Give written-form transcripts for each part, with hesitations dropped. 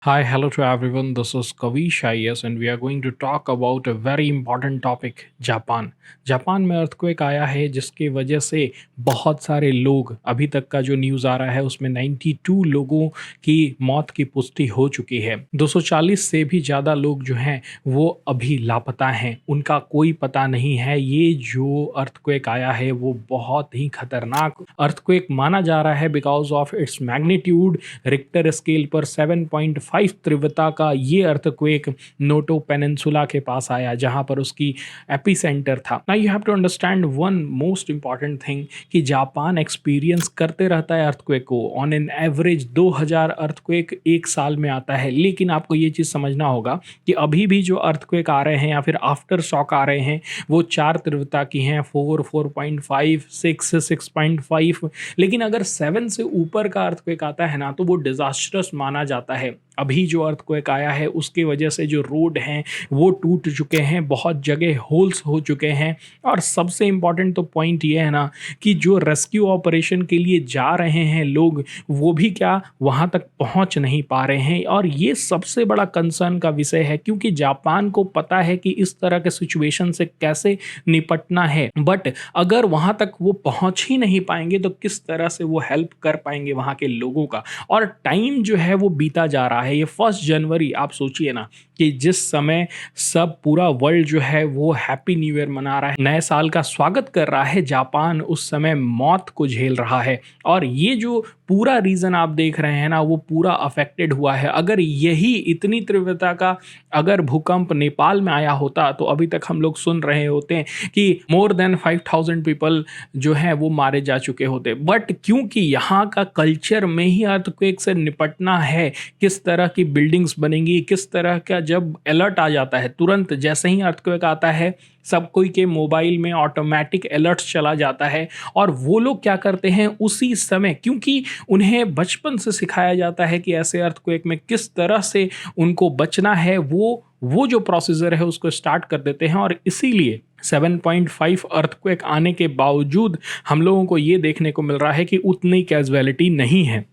Hi, hello to everyone. This is Kavish IS and we are going to talk about a very important topic, Japan. Japan में earthquake आया है जिसकी वजह से बहुत सारे लोग, अभी तक का जो न्यूज़ आ रहा है उसमें 92 लोगों की मौत की पुष्टि हो चुकी है। 240 से भी ज़्यादा लोग जो हैं वो अभी लापता हैं, उनका कोई पता नहीं है। ये जो अर्थक्वेक आया है वो बहुत ही खतरनाक अर्थक्वेक माना जा रहा है because of its magnitude. Richter scale पर 7.5 तीव्रता का ये अर्थक्वेक नोटो पेनिनसुला के पास आया जहां पर उसकी एपिसेंटर था। Now you have to understand one most important thing कि जापान एक्सपीरियंस करते रहता है अर्थक्वेक को। ऑन एन एवरेज 2000 अर्थक्वेक एक साल में आता है, लेकिन आपको ये चीज़ समझना होगा कि अभी भी जो अर्थक्वेक आ रहे हैं या फिर आफ्टर शॉक आ रहे हैं वो 4 तीव्रता की हैं, 4, 4.5, 6, 6.5। लेकिन अगर 7 से ऊपर का अर्थक्वेक आता है ना तो वो डिजास्टरस माना जाता है। अभी जो अर्थक्वेक आया है उसकी वजह से जो रोड हैं वो टूट चुके हैं, बहुत जगह होल्स हो चुके हैं। और सबसे इम्पॉर्टेंट तो पॉइंट ये है ना कि जो रेस्क्यू ऑपरेशन के लिए जा रहे हैं लोग वो भी क्या वहाँ तक पहुँच नहीं पा रहे हैं। और ये सबसे बड़ा कंसर्न का विषय है क्योंकि जापान को पता है कि इस तरह के सिचुएशन से कैसे निपटना है, बट अगर वहाँ तक वो पहुँच ही नहीं पाएंगे तो किस तरह से वो हेल्प कर पाएंगे वहाँ के लोगों का। और टाइम जो है वो बीता जा रहा है। ये 1 जनवरी आप सोचिए ना कि जिस समय सब पूरा वर्ल्ड जो है वो हैप्पी न्यू ईयर मना रहा है, नए साल का स्वागत कर रहा है, जापान उस समय मौत को झेल रहा है। और ये जो पूरा रीजन आप देख रहे हैं ना वो पूरा अफेक्टेड हुआ है। अगर यही इतनी तीव्रता का अगर भूकंप नेपाल में आया होता तो अभी तक हम लोग सुन रहे होते हैं कि मोर देन 5000 पीपल जो हैं वो मारे जा चुके होते। बट क्योंकि यहाँ का कल्चर में ही अर्थक्वेक से निपटना है, किस तरह की बिल्डिंग्स बनेंगी, किस तरह का जब अलर्ट आ जाता है तुरंत जैसे ही अर्थक्वेक आता है सब कोई के मोबाइल में ऑटोमेटिक अलर्ट्स चला जाता है। और वो लोग क्या करते हैं उसी समय, क्योंकि उन्हें बचपन से सिखाया जाता है कि ऐसे अर्थक्वेक में किस तरह से उनको बचना है, वो जो प्रोसीजर है उसको स्टार्ट कर देते हैं। और इसीलिए 7.5 अर्थक्वेक आने के बावजूद हम लोगों को ये देखने को मिल रहा है कि उतनी कैजुअलिटी नहीं है,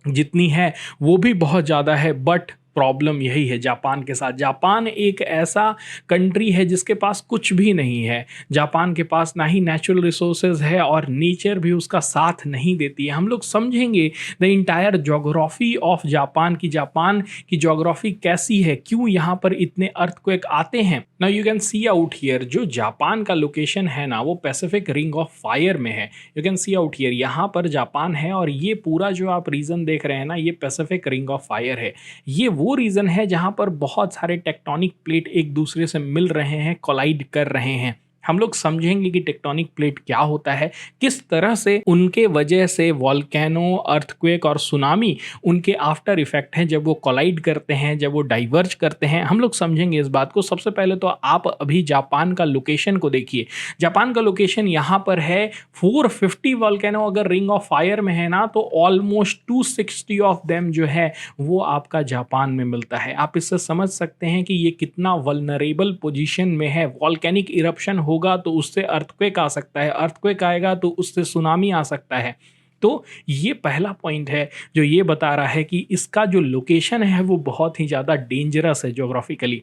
जितनी है वो भी बहुत ज़्यादा है। बट प्रॉब्लम यही है जापान के साथ। जापान एक ऐसा कंट्री है जिसके पास कुछ भी नहीं है। जापान के पास ना ही नेचुरल रिसोर्सेज है और नेचर भी उसका साथ नहीं देती है। हम लोग समझेंगे the entire geography of Japan की जोग्राफी कैसी है, क्यों यहाँ पर इतने अर्थक्वेक आते हैं। Now you can see out here जो जापान का लोकेशन है ना वो पैसिफिक रिंग ऑफ फायर में है। You can see out here, यहाँ पर जापान है और ये पूरा जो आप रीजन देख रहे हैं ना ये पैसिफिक रिंग ऑफ फायर है। ये वो रीजन है जहां पर बहुत सारे टेक्टोनिक प्लेट एक दूसरे से मिल रहे हैं, कोलाइड कर रहे हैं। हम लोग समझेंगे कि टेक्टोनिक प्लेट क्या होता है, किस तरह से उनके वजह से वॉल्केनो, अर्थक्वेक और सुनामी उनके आफ्टर इफेक्ट हैं जब वो कोलाइड करते हैं, जब वो डाइवर्ज करते हैं। हम लोग समझेंगे इस बात को। सबसे पहले तो आप अभी जापान का लोकेशन को देखिए। जापान का लोकेशन यहाँ पर है 450 वॉल्केनो अगर रिंग ऑफ फायर में है ना तो ऑलमोस्ट 260 ऑफ देम जो है वो आपका जापान में मिलता है। आप इससे समझ सकते हैं कि ये कितना वल्नरेबल पोजीशन में है। वॉल्केनिक इरप्शन होगा तो उससे अर्थक्वेक आ सकता है, अर्थक्वेक आएगा तो उससे सुनामी आ सकता है। तो ये पहला पॉइंट है जो ये बता रहा है कि इसका जो लोकेशन है वो बहुत ही ज़्यादा डेंजरस है ज्योग्राफिकली।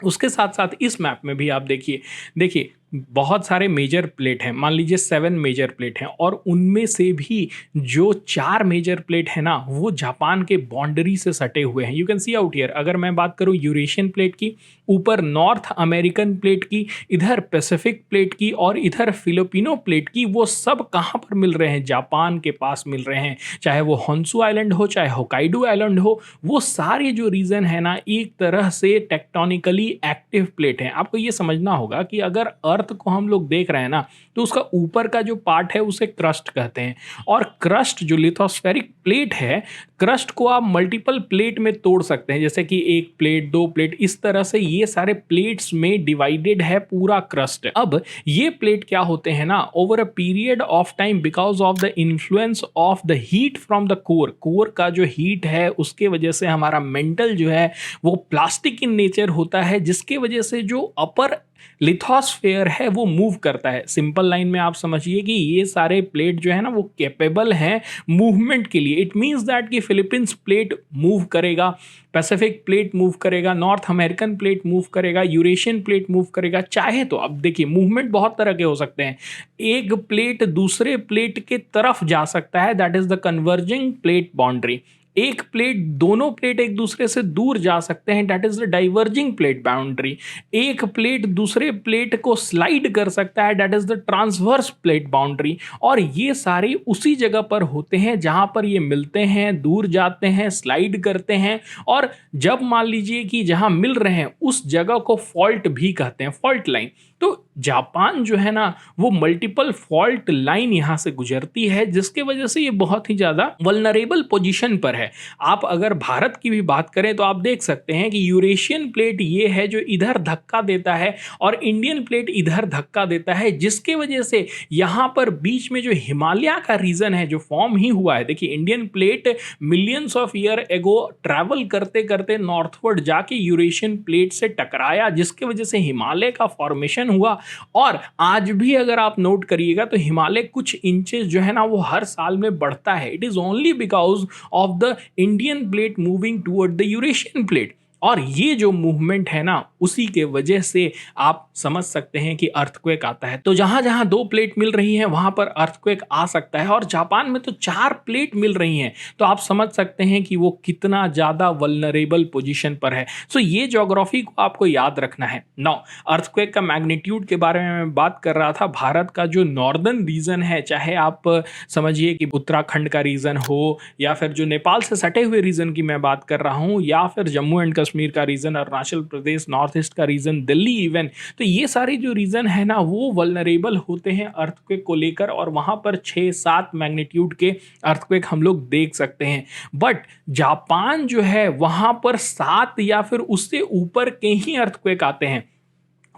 उसके साथ साथ इस मैप में भी आप देखिए देखिए बहुत सारे मेजर प्लेट हैं। मान लीजिए 7 मेजर प्लेट हैं और उनमें से भी जो 4 मेजर प्लेट है ना वो जापान के बाउंड्री से सटे हुए हैं। You can see out here, अगर मैं बात करूं यूरेशियन प्लेट की, ऊपर नॉर्थ अमेरिकन प्लेट की, इधर पैसिफिक प्लेट की और इधर फिलिपिनो प्लेट की, वो सब कहाँ पर मिल रहे हैं? जापान के पास मिल रहे हैं। चाहे वो होन्सु आइलैंड हो, चाहे होकाइडो आइलैंड हो, वो सारे जो रीजन है ना एक तरह से टेक्टोनिकली एक्टिव प्लेट हैं। आपको ये समझना होगा कि अगर अर्थ को हम लोग देख रहे हैं ना तो उसका ऊपर का जो पार्ट है उसे क्रस्ट कहते हैं। और क्रस्ट जो लिथोस्फेरिक प्लेट है, क्रस्ट को आप मल्टीपल प्लेट में तोड़ सकते हैं, जैसे कि 1 प्लेट, 2 प्लेट, इस तरह से ये सारे प्लेट्स में डिवाइडेड है पूरा क्रस्ट। अब ये प्लेट क्या होते हैं ना, over a period of time because of the influence of the heat from the core का जो हीट है उसके वजह से हमारा मेंटल जो है वो प्लास्टिक इन नेचर होता है, जिसके वजह से जो अपर लिथोस्फेयर है वो मूव करता है। सिंपल लाइन में आप समझिए कि ये सारे प्लेट जो है ना वो कैपेबल हैं मूवमेंट के लिए। इट मीन्स दैट कि फिलीपींस प्लेट मूव करेगा, पैसिफिक प्लेट मूव करेगा, नॉर्थ अमेरिकन प्लेट मूव करेगा, यूरेशियन प्लेट मूव करेगा। चाहे तो अब देखिए मूवमेंट बहुत तरह के हो सकते हैं। एक प्लेट दूसरे प्लेट के तरफ जा सकता है, that is the converging plate boundary. एक प्लेट, दोनों प्लेट एक दूसरे से दूर जा सकते हैं, that is the diverging plate boundary. एक प्लेट दूसरे प्लेट को स्लाइड कर सकता है, that is the transverse plate boundary. और ये सारे उसी जगह पर होते हैं जहां पर ये मिलते हैं, दूर जाते हैं, स्लाइड करते हैं। और जब मान लीजिए कि जहां मिल रहे हैं उस जगह को फॉल्ट भी कहते हैं, फॉल्ट लाइन। तो जापान जो है ना वो मल्टीपल फॉल्ट लाइन यहां से गुजरती है, जिसके वजह से ये बहुत ही ज्यादा वल्नरेबल पोजीशन पर है। आप अगर भारत की भी बात करें तो आप देख सकते हैं कि यूरेशियन प्लेट ये है जो इधर धक्का देता है और इंडियन प्लेट इधर धक्का देता है, जिसके वजह से यहां पर बीच में जो हिमालय का रीजन है जो फॉर्म ही हुआ है। देखिए Indian plate millions of year ago travel करते करते नॉर्थवर्ड जाके यूरेशियन प्लेट से टकराया, जिसके वजह से हिमालय का फॉर्मेशन हुआ। और आज भी अगर आप नोट करिएगा तो हिमालय कुछ इंचेस जो है ना वो हर साल में बढ़ता है। It is only because of the Indian plate moving toward the Eurasian plate. और ये जो मूवमेंट है ना उसी के वजह से आप समझ सकते हैं कि अर्थक्वेक आता है। तो जहां जहां दो प्लेट मिल रही हैं वहां पर अर्थक्वेक आ सकता है। और जापान में तो 4 प्लेट मिल रही हैं, तो आप समझ सकते हैं कि वो कितना ज्यादा वल्नरेबल पोजीशन पर है। सो ये ज्योग्राफी को आपको याद रखना है। नाउ अर्थक्वेक का मैग्नीट्यूड के बारे में मैं बात कर रहा था। भारत का जो नॉर्दर्न रीजन है, चाहे आप समझिए कि उत्तराखंड का रीजन हो या फिर जो नेपाल से सटे हुए रीजन की मैं बात कर रहा हूं, या फिर जम्मू एंड कश्मीर का reason, Arunachal Pradesh, north east का रीजन, दिल्ली इवन, तो ये सारे जो रीजन है ना वो वल्नरेबल होते हैं अर्थक्वेक को लेकर। और वहां पर 6-7 मैग्नीट्यूड के अर्थक्वेक हम लोग देख सकते हैं। बट जापान जो है वहां पर 7 या फिर उससे ऊपर के ही अर्थक्वेक आते हैं।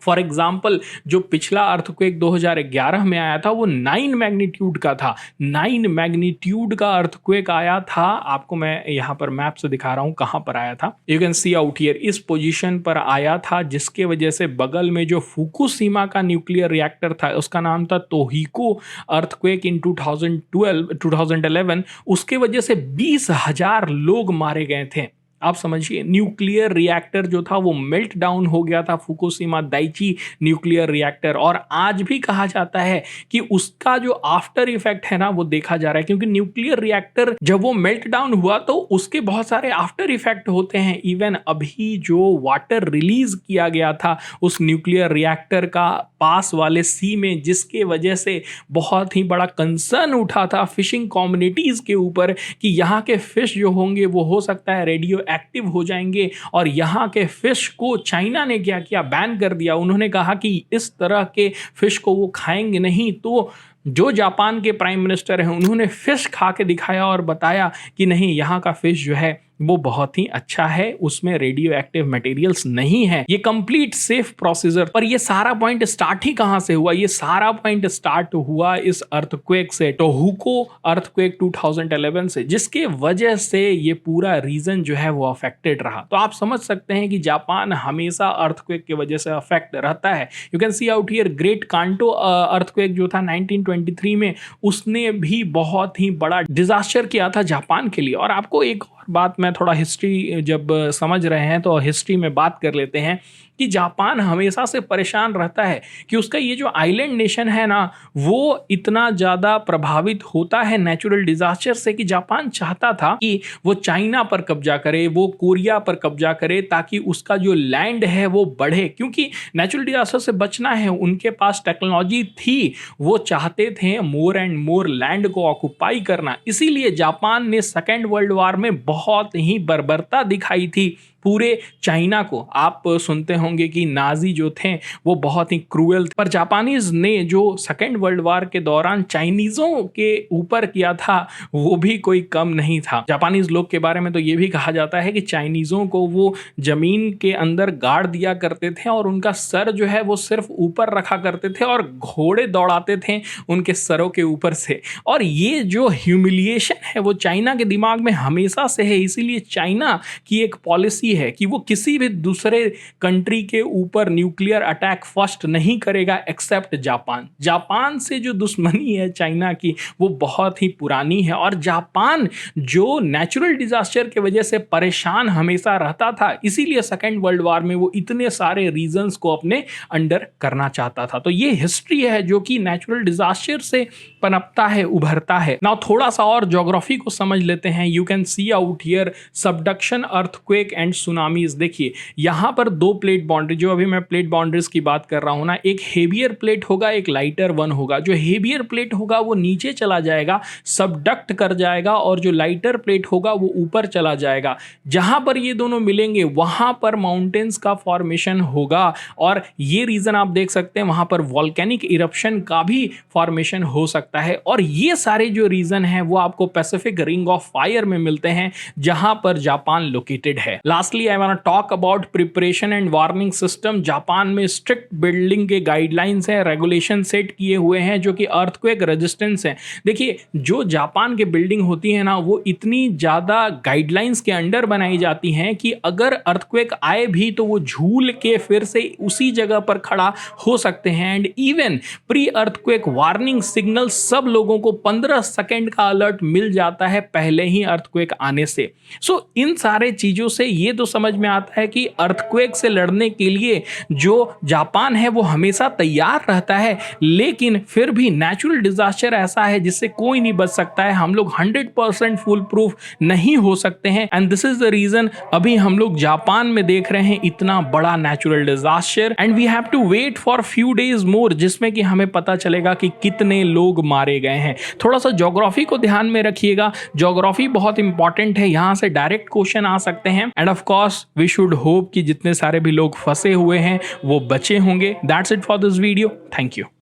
फॉर एग्जाम्पल जो पिछला अर्थक्वेक 2011 में आया था वो 9 मैग्नीट्यूड का था। 9 मैग्नीट्यूड का अर्थक्वेक आया था। आपको मैं यहाँ पर मैप से दिखा रहा हूँ कहाँ पर आया था। You can see out here, इस पोजीशन पर आया था, जिसके वजह से बगल में जो फुकुशिमा का न्यूक्लियर रिएक्टर था उसका नाम था तोहिको अर्थक्वेक इन 2011, उसके वजह से 20,000 लोग मारे गए थे। आप समझिए न्यूक्लियर रिएक्टर जो था वो मेल्ट डाउन हो गया था, फुकुशिमा दाइची न्यूक्लियर रिएक्टर। और आज भी कहा जाता है कि उसका जो आफ्टर इफेक्ट है ना वो देखा जा रहा है, क्योंकि न्यूक्लियर रिएक्टर जब वो मेल्ट डाउन हुआ तो उसके बहुत सारे आफ्टर इफेक्ट होते हैं। इवन अभी जो वाटर रिलीज किया गया था उस न्यूक्लियर रिएक्टर का पास वाले सी में, जिसके वजह से बहुत ही बड़ा कंसर्न उठा था फिशिंग कम्युनिटीज के ऊपर कि यहाँ के फिश जो होंगे वो हो सकता है रेडियो एक्टिव हो जाएंगे। और यहाँ के फिश को चाइना ने क्या किया, बैन कर दिया। उन्होंने कहा कि इस तरह के फिश को वो खाएंगे नहीं। तो जो जापान के प्राइम मिनिस्टर हैं उन्होंने फिश खा के दिखाया और बताया कि नहीं, यहाँ का फिश जो है वो बहुत ही अच्छा है, उसमें रेडियो एक्टिव मटेरियल्स नहीं है, ये कंप्लीट सेफ प्रोसीजर। पर ये सारा पॉइंट स्टार्ट ही कहां से हुआ? ये सारा पॉइंट स्टार्ट हुआ इस अर्थक्वेक से, टोहोकू अर्थक्वेक 2011 से, जिसके वजह से ये पूरा रीजन जो है वो अफेक्टेड रहा। तो आप समझ सकते हैं कि जापान हमेशा अर्थक्वेक की वजह से अफेक्ट रहता है। You can see out here great कांटो अर्थक्वेक जो था 1923 में, उसने भी बहुत ही बड़ा डिजास्टर किया था जापान के लिए। और आपको एक और बात, मैं थोड़ा हिस्ट्री जब समझ रहे हैं तो हिस्ट्री में बात कर लेते हैं कि जापान हमेशा से परेशान रहता है कि उसका ये जो आइलैंड नेशन है ना वो इतना ज़्यादा प्रभावित होता है नेचुरल डिजास्टर से कि जापान चाहता था कि वो चाइना पर कब्जा करे, वो कोरिया पर कब्जा करे, ताकि उसका जो लैंड है वो बढ़े। क्योंकि नेचुरल डिजास्टर से बचना है, उनके पास टेक्नोलॉजी थी, वो चाहते थे मोर एंड मोर लैंड को ऑक्युपाई करना। इसीलिए जापान ने सेकेंड वर्ल्ड वॉर में बहुत ही बर्बरता दिखाई थी पूरे चाइना को। आप सुनते होंगे कि नाजी जो थे वो बहुत ही क्रूएल थे, पर जापानीज ने जो सेकेंड वर्ल्ड वॉर के दौरान चाइनीजों के ऊपर किया था वो भी कोई कम नहीं था। जापानीज लोग के बारे में तो ये भी कहा जाता है कि चाइनीजों को वो जमीन के अंदर गाड़ दिया करते थे और उनका सर जो है वो सिर्फ ऊपर रखा करते थे और घोड़े दौड़ाते थे उनके सरों के ऊपर से। और ये जो ह्यूमिलिएशन है वो चाइना के दिमाग में हमेशा से है। इसीलिए चाइना की एक पॉलिसी पॉलिसी है कि वो किसी भी दूसरे कंट्री के ऊपर न्यूक्लियर अटैक फर्स्ट नहीं करेगा एक्सेप्ट जापान। जापान से जो दुश्मनी है चाइना की वो बहुत ही पुरानी है, और जापान जो नेचुरल डिजास्टर की वजह से परेशान हमेशा रहता था, इसीलिए सेकेंड वर्ल्ड वॉर में वो इतने सारे रीजंस को अपने अंडर करना चाहता था। तो ये हिस्ट्री है जो कि नेचुरल डिजास्टर से पनपता है, उभरता है। नाउ थोड़ा सा और ज्योग्राफी को समझ लेते हैं। You can see out here subduction, earthquake and tsunamis. देखिए यहां पर दो प्लेट बाउंड्री, जो अभी मैं प्लेट बाउंड्रीज की बात कर रहा हूं ना, एक हेवियर प्लेट होगा, एक लाइटर वन होगा। जो हेवियर प्लेट होगा वो नीचे चला जाएगा, सबडक्ट कर जाएगा, और जो लाइटर प्लेट होगा वो ऊपर चला जाएगा। जहां पर ये दोनों मिलेंगे वहां पर माउंटेन्स का फॉर्मेशन होगा, और ये रीजन आप देख सकते हैं वहां पर वॉल्केनिक इरप्शन का भी फॉर्मेशन हो सकता है। और ये सारे जो रीजन है वो आपको पैसिफिक रिंग ऑफ फायर में मिलते हैं, जहां पर जापान लोकेटेड है। Lastly I want to talk about preparation and warning system. Japan में स्ट्रिक्ट बिल्डिंग के गाइडलाइंस हैं, रेगुलेशन सेट किए हुए हैं जो कि अर्थक्वेक रेजिस्टेंस है। देखिए जो जापान के बिल्डिंग होती है ना, वो इतनी ज्यादा गाइडलाइंस के अंडर बनाई जाती हैं कि अगर अर्थक्वेक आए भी तो वो झूल के फिर से उसी जगह पर खड़ा हो सकते हैं। And even pre earthquake warning signal सब लोगों को 15 सेकंड का अलर्ट मिल जाता है पहले ही अर्थक्वेक आने से। सो इन सारे चीजों से ये तो समझ में आता है कि अर्थक्वेक से लड़ने के लिए जो जापान है वो हमेशा तैयार रहता है, लेकिन फिर भी नेचुरल डिजास्टर ऐसा है जिससे कोई नहीं बच सकता है। हम लोग 100% फुल प्रूफ नहीं हो सकते हैं, and this is the reason अभी हम लोग जापान में देख रहे हैं इतना बड़ा natural disaster, and we have to wait for few days more, जिसमें कि हमें पता चलेगा कि कितने लोग मारे गए हैं। थोड़ा सा ज्योग्राफी को ध्यान में रखिएगा, ज्योग्राफी बहुत इंपॉर्टेंट है, यहां से डायरेक्ट क्वेश्चन आ सकते हैं। And of course we should hope कि जितने सारे भी लोग फंसे हुए हैं वो बचे होंगे। That's it for this video, thank you.